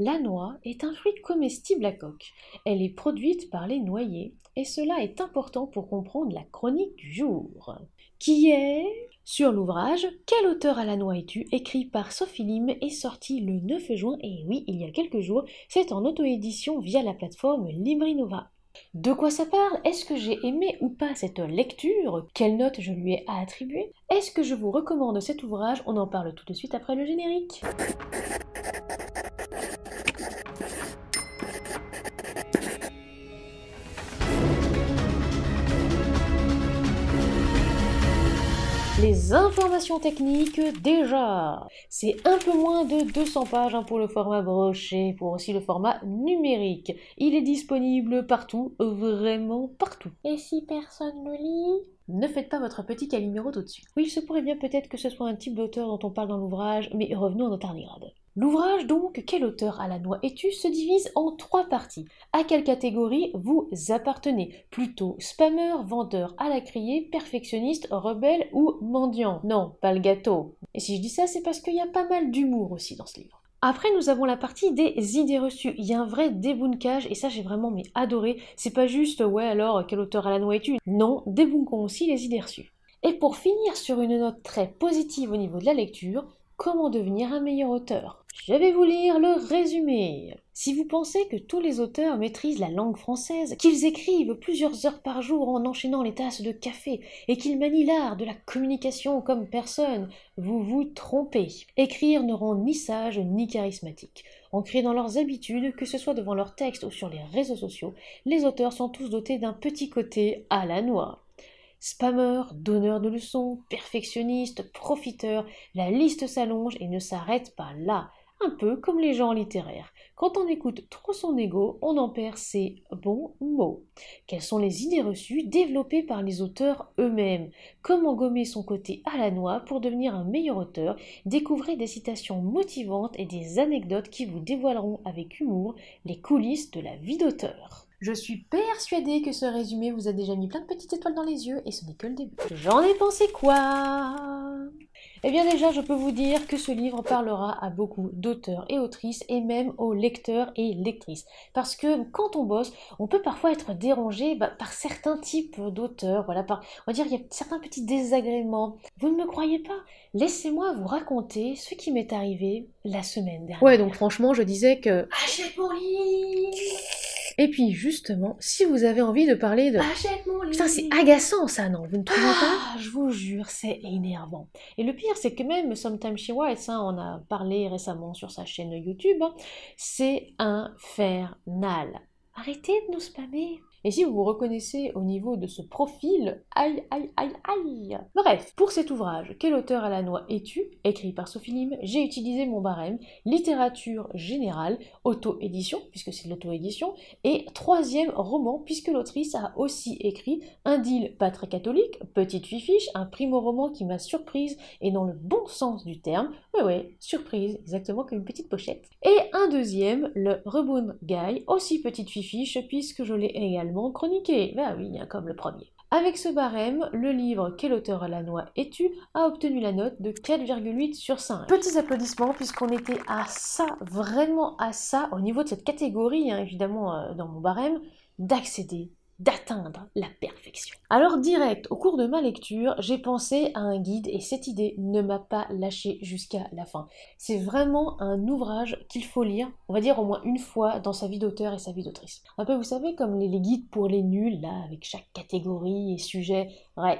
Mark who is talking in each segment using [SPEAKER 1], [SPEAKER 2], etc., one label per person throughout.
[SPEAKER 1] La noix est un fruit comestible à coque. Elle est produite par les noyers et cela est important pour comprendre la chronique du jour. Qui est sur l'ouvrage Quel auteur à la noix es-tu écrit par Sophie Lim est sorti le 9 juin et oui, il y a quelques jours, c'est en auto-édition via la plateforme Librinova. De quoi ça parle? Est-ce que j'ai aimé ou pas cette lecture? Quelle note je lui ai attribuée? Est-ce que je vous recommande cet ouvrage? On en parle tout de suite après le générique. Les informations techniques déjà. C'est un peu moins de 200 pages pour le format broché, pour aussi le format numérique. Il est disponible partout, vraiment partout. Et si personne le lit? Ne faites pas votre petit Calimero tout de suite. Oui, il se pourrait bien peut-être que ce soit un type d'auteur dont on parle dans l'ouvrage, mais revenons à nos tardigrades. L'ouvrage donc, Quel auteur à la noix es-tu, se divise en 3 parties. À quelle catégorie vous appartenez? Plutôt spammeur, vendeur à la criée, perfectionniste, rebelle ou mendiant? Non, pas le gâteau. Et si je dis ça, c'est parce qu'il y a pas mal d'humour aussi dans ce livre. Après, nous avons la partie des idées reçues. Il y a un vrai débunkage, et ça j'ai vraiment adoré. C'est pas juste, ouais alors, quel auteur à la noix es-tu? Non, débunkons aussi les idées reçues. Et pour finir sur une note très positive au niveau de la lecture, comment devenir un meilleur auteur? Je vais vous lire le résumé. Si vous pensez que tous les auteurs maîtrisent la langue française, qu'ils écrivent plusieurs heures par jour en enchaînant les tasses de café, et qu'ils manient l'art de la communication comme personne, vous vous trompez. Écrire ne rend ni sage ni charismatique. Ancrés dans leurs habitudes, que ce soit devant leurs textes ou sur les réseaux sociaux, les auteurs sont tous dotés d'un petit côté à la noix. Spammeur, donneur de leçons, perfectionniste, profiteur, la liste s'allonge et ne s'arrête pas là. Un peu comme les gens littéraires. Quand on écoute trop son ego, on en perd ses bons mots. Quelles sont les idées reçues développées par les auteurs eux-mêmes? Comment gommer son côté à la noix pour devenir un meilleur auteur? Découvrez des citations motivantes et des anecdotes qui vous dévoileront avec humour les coulisses de la vie d'auteur. Je suis persuadée que ce résumé vous a déjà mis plein de petites étoiles dans les yeux et ce n'est que le début. J'en ai pensé quoi? Eh bien déjà, je peux vous dire que ce livre parlera à beaucoup d'auteurs et autrices et même aux lecteurs et lectrices. Parce que quand on bosse, on peut parfois être dérangé par certains types d'auteurs. Voilà, on va dire qu'il y a certains petits désagréments. Vous ne me croyez pas? Laissez-moi vous raconter ce qui m'est arrivé la semaine dernière. Ouais, donc franchement, je disais que... Achète mon livre! Et puis justement, si vous avez envie de parler de... Achète mon livre! Putain, c'est agaçant ça, non? Vous ne trouvez pas? Je vous jure, c'est énervant. Et le pire, c'est que même Sometimes She Writes, on a parlé récemment sur sa chaîne YouTube, c'est infernal. Arrêtez de nous spammer. Et si vous vous reconnaissez au niveau de ce profil, aïe, aïe, aïe, aïe. Bref, pour cet ouvrage, Quel auteur à la noix es-tu, écrit par Sophie Lim, j'ai utilisé mon barème, littérature générale, auto-édition, puisque c'est de l'auto-édition, et 3e roman, puisque l'autrice a aussi écrit un deal pas très catholique, Petite Fifiche, un primo-roman qui m'a surprise, et dans le bon sens du terme, ouais, surprise, exactement comme une petite pochette. Et un 2e, le Rebound Guy, aussi Petite Fifiche, puisque je l'ai également chroniqué, bah oui, comme le premier. Avec ce barème, le livre Quel auteur à la noix es-tu a obtenu la note de 4,8 sur 5. Petits applaudissements puisqu'on était à ça, vraiment à ça, au niveau de cette catégorie, évidemment dans mon barème, d'accéder, d'atteindre la perfection. Alors direct, au cours de ma lecture, j'ai pensé à un guide et cette idée ne m'a pas lâché jusqu'à la fin. C'est vraiment un ouvrage qu'il faut lire, on va dire au moins une fois dans sa vie d'auteur et sa vie d'autrice. Un peu, vous savez, comme les guides pour les nuls, là, avec chaque catégorie et sujet. Ouais,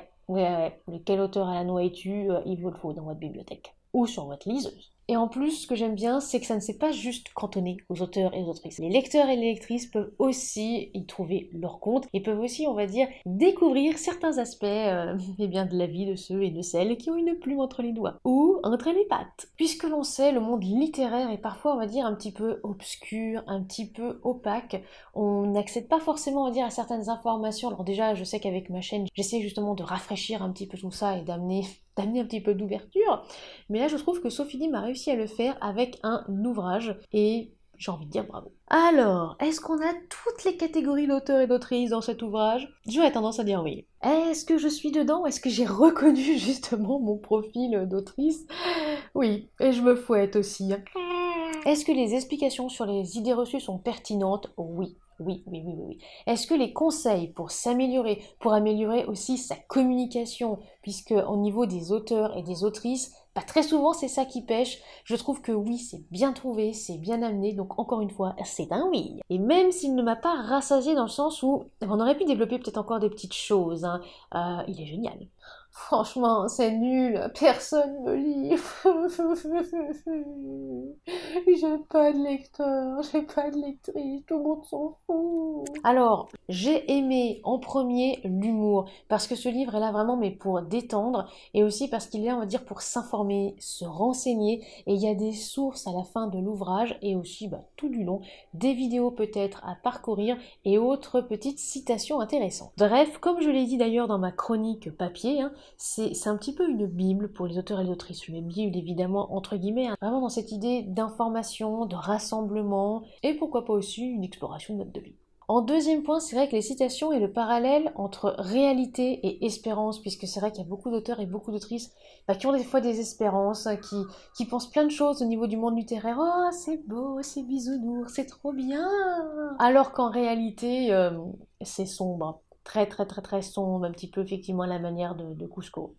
[SPEAKER 1] quel auteur à la noix es-tu, il vous le faut dans votre bibliothèque. Ou sur votre liseuse. Et en plus, ce que j'aime bien, c'est que ça ne s'est pas juste cantonné aux auteurs et aux autrices. Les lecteurs et les lectrices peuvent aussi y trouver leur compte et peuvent aussi, on va dire, découvrir certains aspects de la vie de ceux et de celles qui ont une plume entre les doigts ou entre les pattes. Puisque l'on sait, le monde littéraire est parfois, on va dire, un petit peu obscur, un petit peu opaque. On n'accède pas forcément, on va dire, à certaines informations. Alors déjà, je sais qu'avec ma chaîne, j'essaie justement de rafraîchir un petit peu tout ça et d'amener un petit peu d'ouverture, mais là je trouve que Sophie Lim a réussi à le faire avec un ouvrage, et j'ai envie de dire bravo. Alors, est-ce qu'on a toutes les catégories d'auteurs et d'autrices dans cet ouvrage? J'aurais tendance à dire oui. Est-ce que je suis dedans? Est-ce que j'ai reconnu justement mon profil d'autrice? Oui, et je me fouette aussi. Est-ce que les explications sur les idées reçues sont pertinentes? Oui. Oui, oui, oui, oui, oui. Est-ce que les conseils pour s'améliorer, pour améliorer aussi sa communication, puisque au niveau des auteurs et des autrices, pas très souvent c'est ça qui pêche, je trouve que oui, c'est bien trouvé, c'est bien amené, donc encore une fois, c'est un oui. Et même s'il ne m'a pas rassasié dans le sens où on aurait pu développer peut-être encore des petites choses, hein, il est génial. Franchement, c'est nul, personne me lit. J'ai pas de lecteur, j'ai pas de lectrice, tout le monde s'en fout. Alors, j'ai aimé en premier l'humour, parce que ce livre est là vraiment mais pour détendre, et aussi parce qu'il est là, on va dire, pour s'informer, se renseigner, et il y a des sources à la fin de l'ouvrage, et aussi tout du long, des vidéos peut-être à parcourir, et autres petites citations intéressantes. Bref, comme je l'ai dit d'ailleurs dans ma chronique papier, hein, c'est un petit peu une bible pour les auteurs et les autrices. Je mets bible évidemment entre guillemets, hein, vraiment dans cette idée d'information, de rassemblement, et pourquoi pas aussi une exploration de mode de vie. En deuxième point, c'est vrai que les citations et le parallèle entre réalité et espérance, puisque c'est vrai qu'il y a beaucoup d'auteurs et beaucoup d'autrices qui ont des fois des espérances, qui pensent plein de choses au niveau du monde littéraire. Oh, c'est beau, c'est bisounours, c'est trop bien. Alors qu'en réalité, c'est sombre. Très très très très sombre, un petit peu effectivement à la manière de Cusco.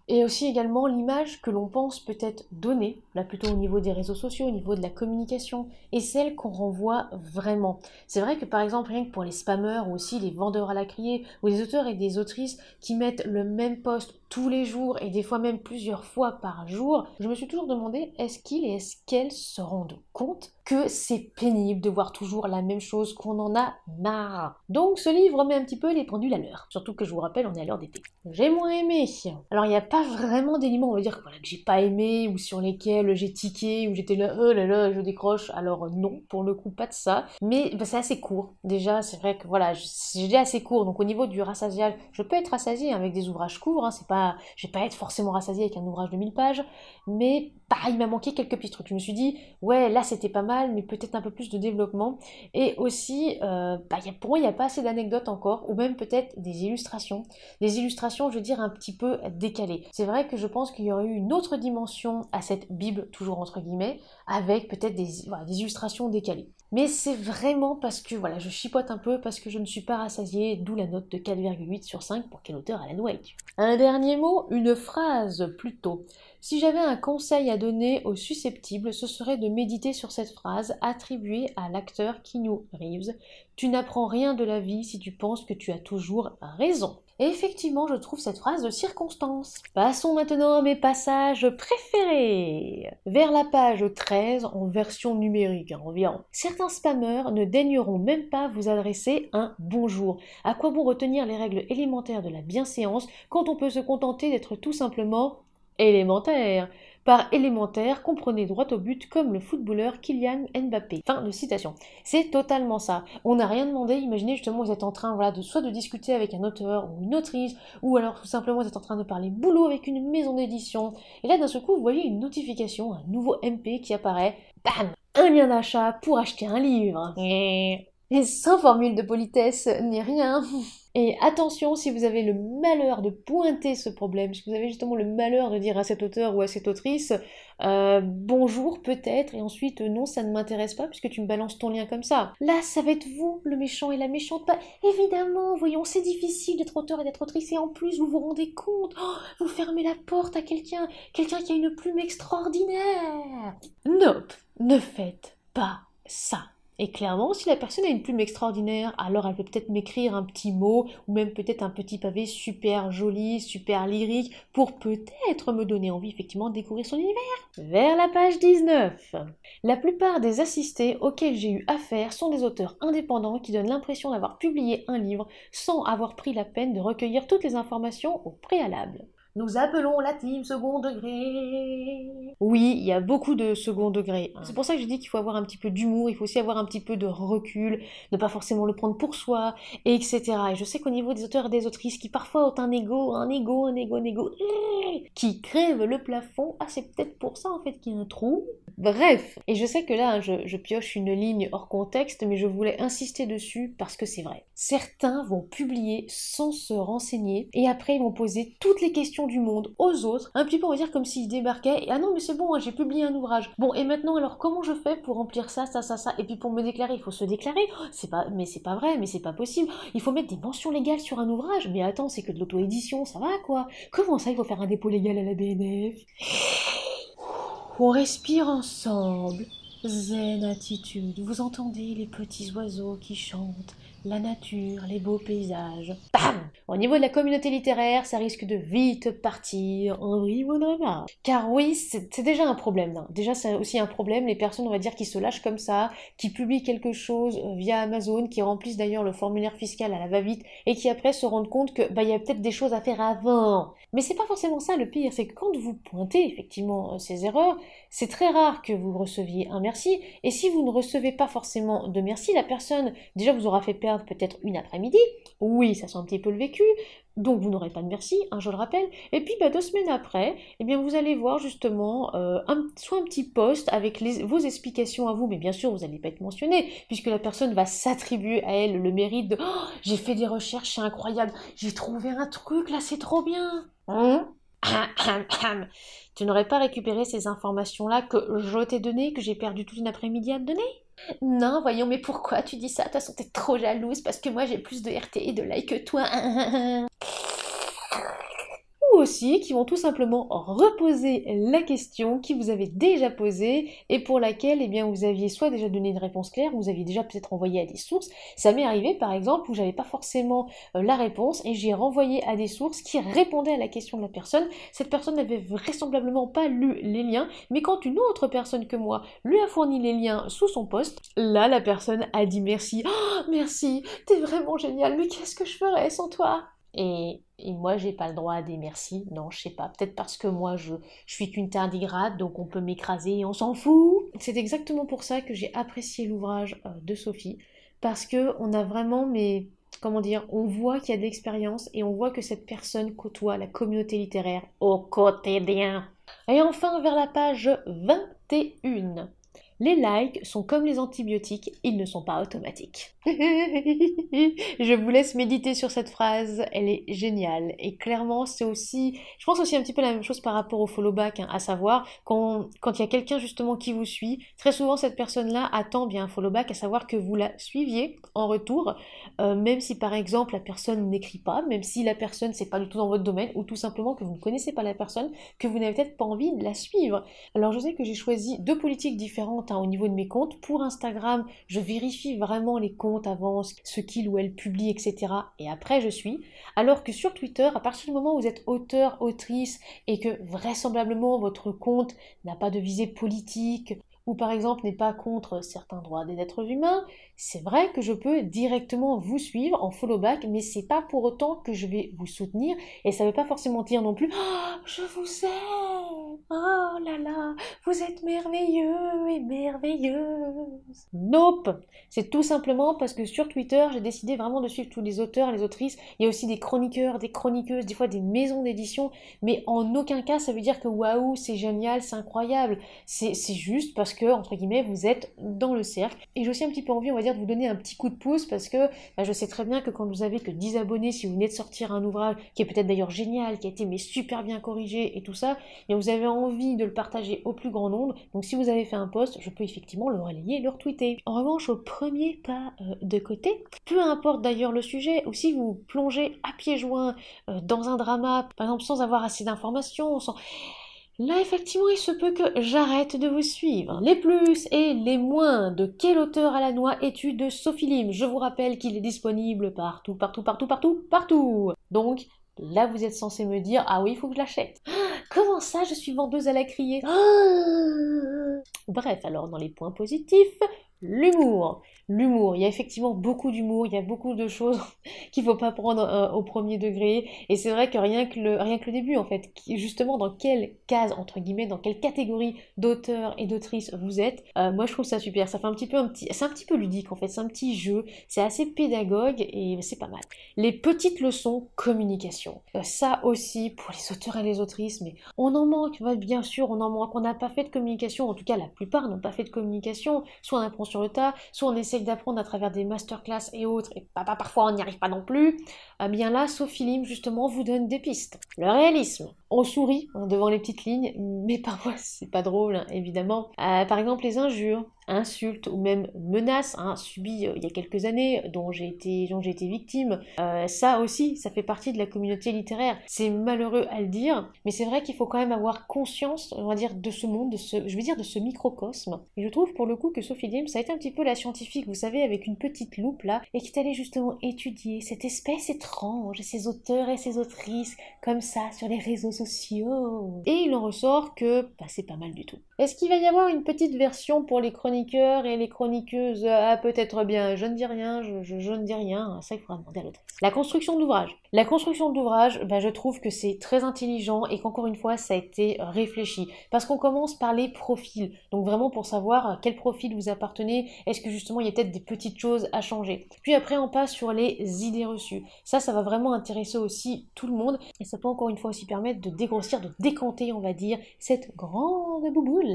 [SPEAKER 1] Et aussi également l'image que l'on pense peut-être donner, là plutôt au niveau des réseaux sociaux, au niveau de la communication, et celle qu'on renvoie vraiment. C'est vrai que par exemple, rien que pour les spammers ou aussi les vendeurs à la criée, ou les auteurs et des autrices qui mettent le même post tous les jours et des fois même plusieurs fois par jour, je me suis toujours demandé est-ce qu'ils et est-ce qu'elles se rendent compte que c'est pénible de voir toujours la même chose, qu'on en a marre. Donc ce livre met un petit peu les pendules à l'heure. Surtout que je vous rappelle, on est à l'heure d'été. J'ai moins aimé. Alors il n'y a pas vraiment d'éléments, on va dire, que j'ai pas aimé, ou sur lesquels j'ai tiqué, ou j'étais là, oh là là, je décroche. Alors non, pour le coup, pas de ça. Mais c'est assez court. Déjà, c'est vrai que voilà, j'ai dit assez court, donc au niveau du rassasial, je peux être rassasié avec des ouvrages courts, hein, c'est pas, je vais pas être forcément rassasié avec un ouvrage de 1000 pages, mais pareil, il m'a manqué quelques petits trucs. Je me suis dit, ouais, là c'était pas mal, mais peut-être un peu plus de développement. Et aussi, pour moi, il n'y a pas assez d'anecdotes encore, ou même peut-être des illustrations. Des illustrations, je veux dire, un petit peu décalées. C'est vrai que je pense qu'il y aurait eu une autre dimension à cette Bible, toujours entre guillemets, avec peut-être des illustrations décalées. Mais c'est vraiment parce que, voilà, je chipote un peu, parce que je ne suis pas rassasiée, d'où la note de 4,8 sur 5 pour quel auteur Alan Wake. Un dernier mot, une phrase plutôt. Si j'avais un conseil à donner aux susceptibles, ce serait de méditer sur cette phrase attribuée à l'acteur Keanu Reeves. Tu n'apprends rien de la vie si tu penses que tu as toujours raison. Et effectivement, je trouve cette phrase de circonstance. Passons maintenant à mes passages préférés. Vers la page 13, en version numérique environ. Certains spammers ne daigneront même pas vous adresser un bonjour. À quoi bon retenir les règles élémentaires de la bienséance quand on peut se contenter d'être tout simplement élémentaire. Par élémentaire, comprenez droit au but comme le footballeur Kylian Mbappé. Fin de citation. C'est totalement ça. On n'a rien demandé, imaginez justement vous êtes en train soit de discuter avec un auteur ou une autrice, ou alors tout simplement vous êtes en train de parler boulot avec une maison d'édition, et là d'un seul coup vous voyez une notification, un nouveau MP qui apparaît, bam, un lien d'achat pour acheter un livre. Et sans formule de politesse ni rien. Et attention, si vous avez le malheur de pointer ce problème, si vous avez justement le malheur de dire à cet auteur ou à cette autrice bonjour peut-être, et ensuite non, ça ne m'intéresse pas puisque tu me balances ton lien comme ça. Là, ça va être vous, le méchant et la méchante. Pas évidemment, voyons, c'est difficile d'être auteur et d'être autrice, et en plus, vous vous rendez compte, vous fermez la porte à quelqu'un qui a une plume extraordinaire. Nope, ne faites pas ça. Et clairement, si la personne a une plume extraordinaire, alors elle peut peut-être m'écrire un petit mot, ou même peut-être un petit pavé super joli, super lyrique, pour peut-être me donner envie effectivement de découvrir son univers. Vers la page 19. La plupart des assistés auxquels j'ai eu affaire sont des auteurs indépendants qui donnent l'impression d'avoir publié un livre sans avoir pris la peine de recueillir toutes les informations au préalable. Nous appelons la team second degré. Oui, il y a beaucoup de second degré. C'est pour ça que je dis qu'il faut avoir un petit peu d'humour, il faut aussi avoir un petit peu de recul, ne pas forcément le prendre pour soi, etc. Et je sais qu'au niveau des auteurs et des autrices qui parfois ont un ego, qui crève le plafond, c'est peut-être pour ça en fait qu'il y a un trou. Bref, et je sais que là, je pioche une ligne hors contexte, mais je voulais insister dessus parce que c'est vrai. Certains vont publier sans se renseigner, et après ils vont poser toutes les questions gestion du monde aux autres, un petit peu on va dire comme s'ils débarquaient et ah non mais c'est bon, hein, j'ai publié un ouvrage. Bon et maintenant alors comment je fais pour remplir ça, et puis pour me déclarer, il faut se déclarer. C'est pas vrai, mais c'est pas possible. Il faut mettre des mentions légales sur un ouvrage. Mais attends, c'est que de l'auto-édition, ça va quoi? Comment ça, il faut faire un dépôt légal à la BNF? On respire ensemble. Zen attitude. Vous entendez les petits oiseaux qui chantent, la nature, les beaux paysages. Bam! Au niveau de la communauté littéraire, ça risque de vite partir en rimonama. Car oui, c'est déjà un problème. Hein. Déjà, c'est aussi un problème, les personnes, on va dire, qui se lâchent comme ça, qui publient quelque chose via Amazon, qui remplissent d'ailleurs le formulaire fiscal à la va-vite, et qui après se rendent compte que y a peut-être des choses à faire avant. Mais c'est pas forcément ça le pire, c'est que quand vous pointez effectivement ces erreurs, c'est très rare que vous receviez un merci, et si vous ne recevez pas forcément de merci, la personne déjà vous aura fait perdre peut-être une après-midi, oui ça sent un petit peu le vécu, donc vous n'aurez pas de merci, hein, je le rappelle, et puis 2 semaines après, eh bien vous allez voir justement soit un petit post avec vos explications à vous, mais bien sûr vous n'allez pas être mentionné, puisque la personne va s'attribuer à elle le mérite de oh, j'ai fait des recherches, c'est incroyable, j'ai trouvé un truc là, c'est trop bien. Tu n'aurais pas récupéré ces informations-là que je t'ai données, que j'ai perdu toute une après-midi à te donner? Non, voyons, mais pourquoi tu dis ça? De toute façon, t'es trop jalouse parce que moi j'ai plus de RT et de likes que toi. Ou aussi qui vont tout simplement reposer la question qui vous avez déjà posée et pour laquelle eh bien, vous aviez soit déjà donné une réponse claire, vous aviez déjà peut-être envoyé à des sources. Ça m'est arrivé par exemple où j'avais pas forcément la réponse et j'ai renvoyé à des sources qui répondaient à la question de la personne. Cette personne n'avait vraisemblablement pas lu les liens, mais quand une autre personne que moi lui a fourni les liens sous son post, là la personne a dit merci. Oh, merci, t'es vraiment génial, mais qu'est-ce que je ferais sans toi? Et moi, j'ai pas le droit à des merci. Non, je sais pas. Peut-être parce que moi, je suis qu'une tardigrade, donc on peut m'écraser et on s'en fout. C'est exactement pour ça que j'ai apprécié l'ouvrage de Sophie. Parce que on a vraiment, mais comment dire, on voit qu'il y a de l'expérience et on voit que cette personne côtoie la communauté littéraire au quotidien. Et enfin, vers la page 21. Les likes sont comme les antibiotiques, ils ne sont pas automatiques. Je vous laisse méditer sur cette phrase, elle est géniale. Et clairement, c'est aussi, je pense aussi un petit peu la même chose par rapport au follow back, hein, à savoir, quand il y a quelqu'un justement qui vous suit, très souvent cette personne-là attend bien un follow back, à savoir que vous la suiviez en retour, même si par exemple la personne n'écrit pas, même si la personne c'est pas du tout dans votre domaine, ou tout simplement que vous ne connaissez pas la personne, que vous n'avez peut-être pas envie de la suivre. Alors je sais que j'ai choisi 2 politiques différentes au niveau de mes comptes. Pour Instagram, je vérifie vraiment les comptes avant, ce qu'il ou elle publie, etc. Et après, je suis. Alors que sur Twitter, à partir du moment où vous êtes auteur, autrice, et que vraisemblablement votre compte n'a pas de visée politique, ou par exemple n'est pas contre certains droits des êtres humains, c'est vrai que je peux directement vous suivre en follow back, mais c'est pas pour autant que je vais vous soutenir, et ça veut pas forcément dire non plus oh, je vous aime, oh là là, vous êtes merveilleux et merveilleuse. Nope, c'est tout simplement parce que sur Twitter, j'ai décidé vraiment de suivre tous les auteurs, les autrices, il y a aussi des chroniqueurs, des chroniqueuses, des fois des maisons d'édition, mais en aucun cas ça veut dire que waouh, c'est génial, c'est incroyable, c'est juste parce que, entre guillemets, vous êtes dans le cercle. Et j'ai aussi un petit peu envie, on va dire, de vous donner un petit coup de pouce parce que je sais très bien que quand vous avez que 10 abonnés, si vous venez de sortir un ouvrage qui est peut-être d'ailleurs génial, qui a été mais super bien corrigé et tout ça, et vous avez envie de le partager au plus grand nombre. Donc si vous avez fait un post, je peux effectivement le relayer et le retweeter. En revanche, au premier pas de côté, peu importe d'ailleurs le sujet, ou si vous plongez à pieds joints dans un drama, par exemple sans avoir assez d'informations, sans... Là, effectivement, il se peut que j'arrête de vous suivre. Les plus et les moins de Quel auteur à la noix es-tu de Sophie Lim. Je vous rappelle qu'il est disponible partout, partout, partout, partout, partout. Donc, là, vous êtes censé me dire, ah oui, il faut que je l'achète. Comment ça, je suis vendeuse à la criée? Bref, alors, dans les points positifs, l'humour. L'humour, il y a effectivement beaucoup d'humour, il y a beaucoup de choses qu'il ne faut pas prendre au premier degré. Et c'est vrai que rien que le début, en fait, justement dans quelle case, entre guillemets, dans quelle catégorie d'auteur et d'autrice vous êtes, moi je trouve ça super. Ça fait c'est un petit peu ludique en fait, c'est un petit jeu, c'est assez pédagogue et c'est pas mal. Les petites leçons communication. Ça aussi, pour les auteurs et les autrices, mais on en manque, bien sûr, on en manque. On n'a pas fait de communication, en tout cas la plupart n'ont pas fait de communication, soit on apprend sur le tas, soit on essaye d'apprendre à travers des masterclass et autres, et parfois on n'y arrive pas non plus, eh bien là, Sophie Lim, justement, vous donne des pistes. Le réalisme. On sourit devant les petites lignes, mais parfois c'est pas drôle, hein, évidemment. Par exemple, les injures, insultes ou même menaces subies il y a quelques années, dont j'ai été victime. Ça aussi, ça fait partie de la communauté littéraire. C'est malheureux à le dire, mais c'est vrai qu'il faut quand même avoir conscience, on va dire, de ce monde, de ce microcosme. Et je trouve pour le coup que Sophie Lim, ça a été un petit peu la scientifique, vous savez, avec une petite loupe là, et qui est allée justement étudier cette espèce étrange, et ses auteurs et ses autrices, comme ça, sur les réseaux sociaux. Et il en ressort que c'est pas mal du tout. Est-ce qu'il va y avoir une petite version pour les chroniqueurs et les chroniqueuses? Peut-être bien, je ne dis rien, je ne dis rien, ça il faudra demander à l'autre. La construction d'ouvrage. La construction d'ouvrage, je trouve que c'est très intelligent et qu'encore une fois, ça a été réfléchi. Parce qu'on commence par les profils. Donc vraiment pour savoir à quel profil vous appartenez, est-ce que justement il y a peut-être des petites choses à changer. Puis après, on passe sur les idées reçues. Ça va vraiment intéresser aussi tout le monde. Et ça peut encore une fois aussi permettre de dégrossir, de décanter, on va dire, cette grande bouboule.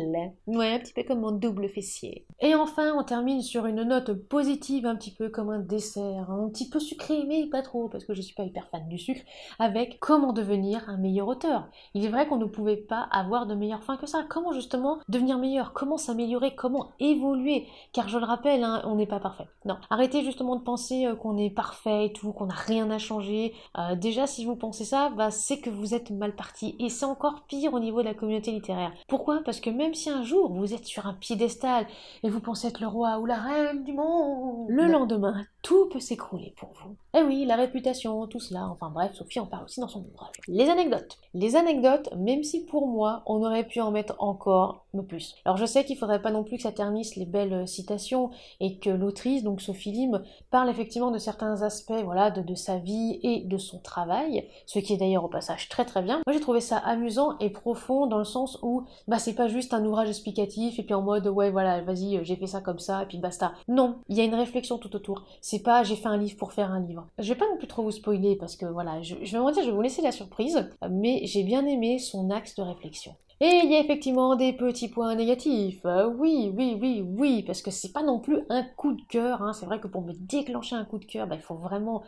[SPEAKER 1] Ouais, un petit peu comme mon double fessier. Et enfin, on termine sur une note positive, un petit peu comme un dessert, un petit peu sucré, mais pas trop, parce que je suis pas hyper fan du sucre, avec comment devenir un meilleur auteur. Il est vrai qu'on ne pouvait pas avoir de meilleure fin que ça. Comment justement devenir meilleur? Comment s'améliorer? Comment évoluer? Car je le rappelle, on n'est pas parfait. Non. Arrêtez justement de penser qu'on est parfait et tout, qu'on n'a rien à changer. Déjà, si vous pensez ça, c'est que vous êtes mal parti. Et c'est encore pire au niveau de la communauté littéraire. Pourquoi? Parce que même si un jour vous êtes sur un piédestal et vous pensez être le roi ou la reine du monde, le lendemain, tout peut s'écrouler pour vous. Eh oui, la réputation, tout cela, enfin bref, Sophie en parle aussi dans son ouvrage. Les anecdotes. Les anecdotes, même si pour moi, on aurait pu en mettre encore plus. Alors je sais qu'il faudrait pas non plus que ça ternisse les belles citations et que l'autrice, donc Sophie Lim, parle effectivement de certains aspects, voilà, de sa vie et de son travail, ce qui est d'ailleurs au passage très très bien. Moi j'ai trouvé ça amusant et profond dans le sens où, c'est pas juste un ouvrage explicatif et puis en mode, ouais voilà, vas-y, j'ai fait ça comme ça et puis basta. Non, il y a une réflexion tout autour. C'est pas, j'ai fait un livre pour faire un livre. Je vais pas non plus trop vous spoiler parce que voilà, je vais vous dire, je vais vous laisser la surprise, mais j'ai bien aimé son axe de réflexion. Et il y a effectivement des petits points négatifs. Oui, parce que c'est pas non plus un coup de cœur. C'est vrai que pour me déclencher un coup de cœur, il faut vraiment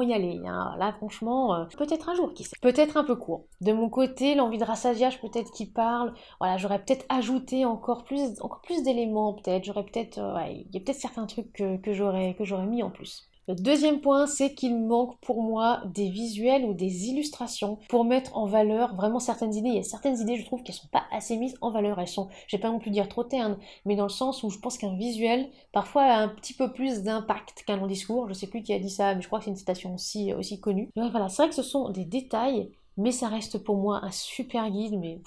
[SPEAKER 1] y aller. Là, franchement, peut-être un jour, qui sait. Peut-être un peu court. De mon côté, l'envie de rassasiage peut-être qui parle. Voilà, j'aurais peut-être ajouté encore plus d'éléments, peut-être. J'aurais peut-être, il y a peut-être certains trucs que j'aurais mis en plus. Le deuxième point, c'est qu'il manque pour moi des visuels ou des illustrations pour mettre en valeur vraiment certaines idées. Il y a certaines idées, je trouve, qu'elles sont pas assez mises en valeur. Elles sont, je vais pas non plus dire trop ternes, mais dans le sens où je pense qu'un visuel, parfois, a un petit peu plus d'impact qu'un long discours. Je sais plus qui a dit ça, mais je crois que c'est une citation aussi connue. Donc voilà, c'est vrai que ce sont des détails, mais ça reste pour moi un super guide, mais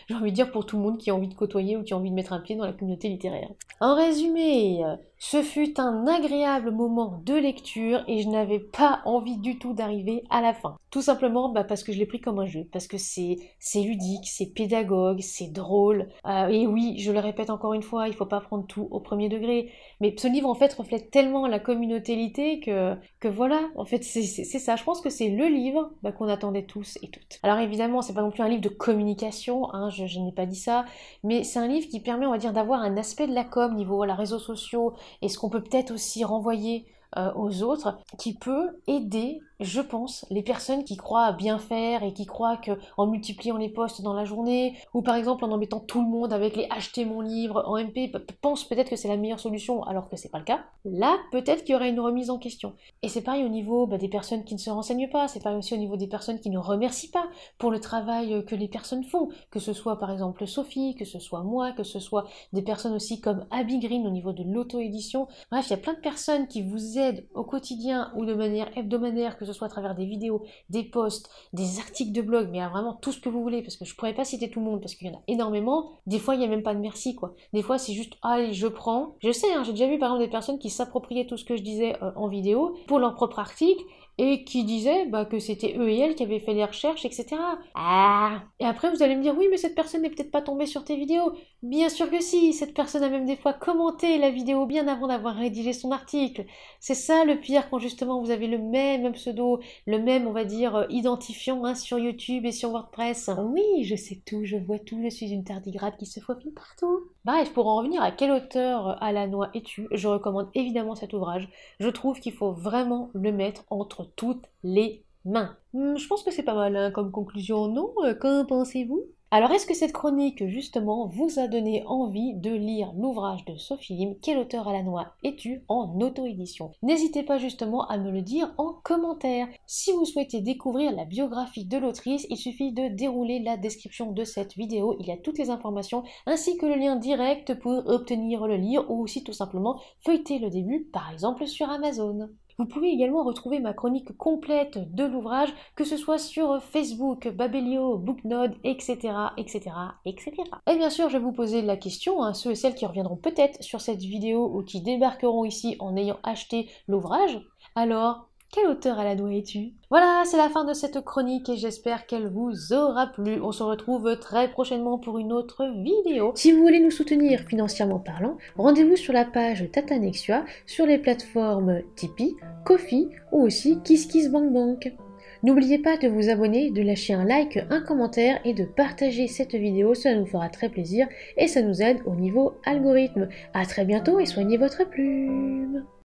[SPEAKER 1] j'ai envie de dire pour tout le monde qui a envie de côtoyer ou qui a envie de mettre un pied dans la communauté littéraire. En résumé, ce fut un agréable moment de lecture et je n'avais pas envie du tout d'arriver à la fin. Tout simplement parce que je l'ai pris comme un jeu, parce que c'est ludique, c'est pédagogue, c'est drôle. Et oui, je le répète encore une fois, il faut pas prendre tout au premier degré. Mais ce livre en fait reflète tellement la communauté litté que voilà, en fait c'est ça. Je pense que c'est le livre qu'on attendait tous et toutes. Alors évidemment, c'est pas non plus un livre de communication, je n'ai pas dit ça, mais c'est un livre qui permet, on va dire, d'avoir un aspect de la com niveau réseaux sociaux et ce qu'on peut peut-être aussi renvoyer aux autres, qui peut aider, je pense, les personnes qui croient à bien faire et qui croient qu'en multipliant les posts dans la journée, ou par exemple en embêtant tout le monde avec les acheter mon livre en MP, pensent peut-être que c'est la meilleure solution alors que c'est pas le cas. Là, peut-être qu'il y aurait une remise en question. Et c'est pareil au niveau des personnes qui ne se renseignent pas, c'est pareil aussi au niveau des personnes qui ne remercient pas pour le travail que les personnes font, que ce soit par exemple Sophie, que ce soit moi, que ce soit des personnes aussi comme Abby Green au niveau de l'auto-édition. Bref, il y a plein de personnes qui vous aident au quotidien ou de manière hebdomadaire, que ce soit à travers des vidéos, des posts, des articles de blog, mais vraiment tout ce que vous voulez, parce que je pourrais pas citer tout le monde, parce qu'il y en a énormément. Des fois, il n'y a même pas de merci, quoi. Des fois, c'est juste, allez, je prends. Je sais, j'ai déjà vu par exemple des personnes qui s'appropriaient tout ce que je disais en vidéo pour leur propre article, et qui disaient que c'était eux et elle qui avaient fait les recherches, etc. Ah. Et après vous allez me dire oui mais cette personne n'est peut-être pas tombée sur tes vidéos. Bien sûr que si, cette personne a même des fois commenté la vidéo bien avant d'avoir rédigé son article. C'est ça le pire quand justement vous avez le même pseudo, le même on va dire identifiant hein, sur YouTube et sur WordPress. Oui, je sais tout, je vois tout, je suis une tardigrade qui se faufile partout. Bref, pour en revenir à quel auteur alanois es-tu, je recommande évidemment cet ouvrage. Je trouve qu'il faut vraiment le mettre entre toutes les mains. Je pense que c'est pas mal hein, comme conclusion, non? Qu'en pensez-vous? Alors est-ce que cette chronique justement vous a donné envie de lire l'ouvrage de Sophie Lim, Quel auteur alanois es-tu en auto-édition? N'hésitez pas justement à me le dire en commentaire. Si vous souhaitez découvrir la biographie de l'autrice, il suffit de dérouler la description de cette vidéo, il y a toutes les informations ainsi que le lien direct pour obtenir le livre ou aussi tout simplement feuilleter le début par exemple sur Amazon. Vous pouvez également retrouver ma chronique complète de l'ouvrage, que ce soit sur Facebook, Babelio, Booknode, etc., etc., etc. Et bien sûr, je vais vous poser la question, hein, ceux et celles qui reviendront peut-être sur cette vidéo ou qui débarqueront ici en ayant acheté l'ouvrage. Alors, quel auteur alanois es-tu? Voilà, c'est la fin de cette chronique et j'espère qu'elle vous aura plu. On se retrouve très prochainement pour une autre vidéo. Si vous voulez nous soutenir financièrement parlant, rendez-vous sur la page Tatanexua sur les plateformes Tipeee, Ko-fi ou aussi KissKissBankBank. N'oubliez pas de vous abonner, de lâcher un like, un commentaire et de partager cette vidéo, cela nous fera très plaisir et ça nous aide au niveau algorithme. A très bientôt et soignez votre plume.